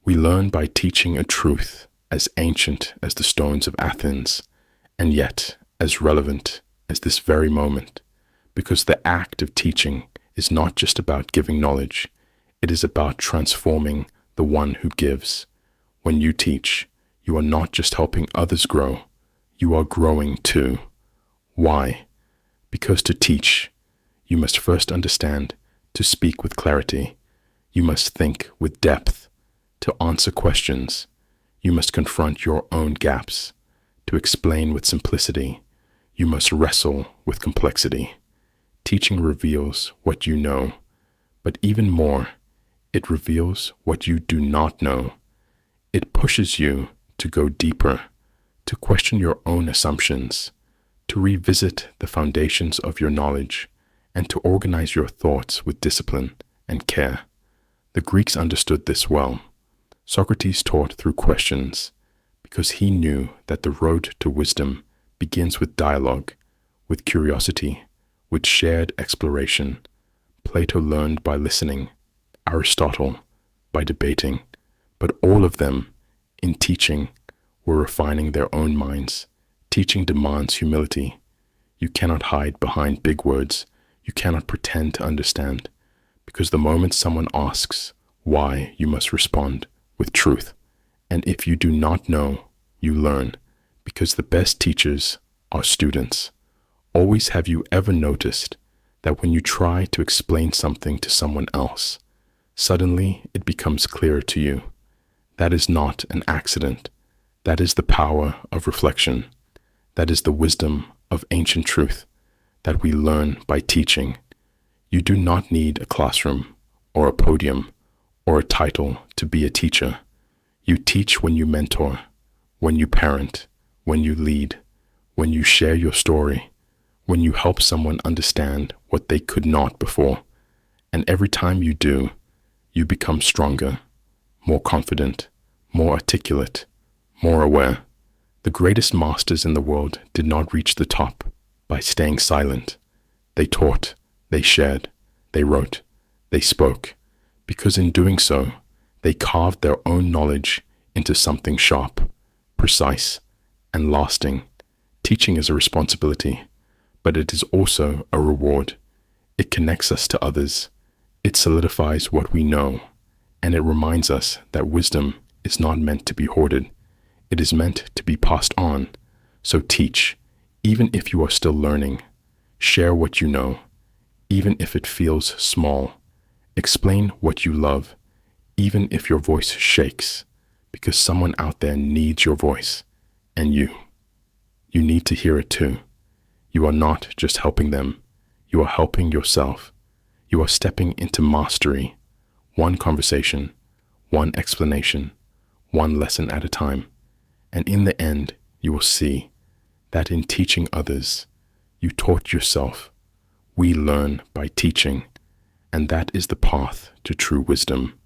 We learn by teaching a truth as ancient as the stones of Athens, and yet as relevant as this very moment, because the act of teaching is not just about giving knowledge, it is about transforming the one who gives. When you teach, you are not just helping others grow, you are growing too. Why? Because to teach, you must first understand, to speak with clarity. You must think with depth. To answer questions, you must confront your own gaps. To explain with simplicity, you must wrestle with complexity. Teaching reveals what you know, but even more, it reveals what you do not know. It pushes you to go deeper, to question your own assumptions, to revisit the foundations of your knowledge, and to organize your thoughts with discipline and care. The Greeks understood this well. Socrates taught through questions because he knew that the road to wisdom begins with dialogue, with curiosity, with shared exploration. Plato learned by listening, Aristotle by debating, but all of them, in teaching, were refining their own minds. Teaching demands humility. You cannot hide behind big words. You cannot pretend to understand, because the moment someone asks why, you must respond with truth. And if you do not know, you learn, because the best teachers are students. Always have you ever noticed that when you try to explain something to someone else, suddenly it becomes clearer to you? That is not an accident. That is the power of reflection. That is the wisdom of ancient truth that we learn by teaching. You do not need a classroom or a podium or a title to be a teacher. You teach when you mentor, when you parent, when you lead, when you share your story, when you help someone understand what they could not before. And every time you do, you become stronger, more confident, more articulate, more aware. The greatest masters in the world did not reach the top by staying silent. They taught, they shared, they wrote, they spoke, because in doing so, they carved their own knowledge into something sharp, precise, and lasting. Teaching is a responsibility, but it is also a reward. It connects us to others. It solidifies what we know, and it reminds us that wisdom is not meant to be hoarded. It is meant to be passed on. So teach, even if you are still learning. Share what you know, even if it feels small. Explain what you love, even if your voice shakes, because someone out there needs your voice, and you need to hear it too. You are not just helping them, you are helping yourself. You are stepping into mastery, one conversation, one explanation, one lesson at a time. And in the end, you will see that in teaching others, you taught yourself. We learn by teaching, and that is the path to true wisdom.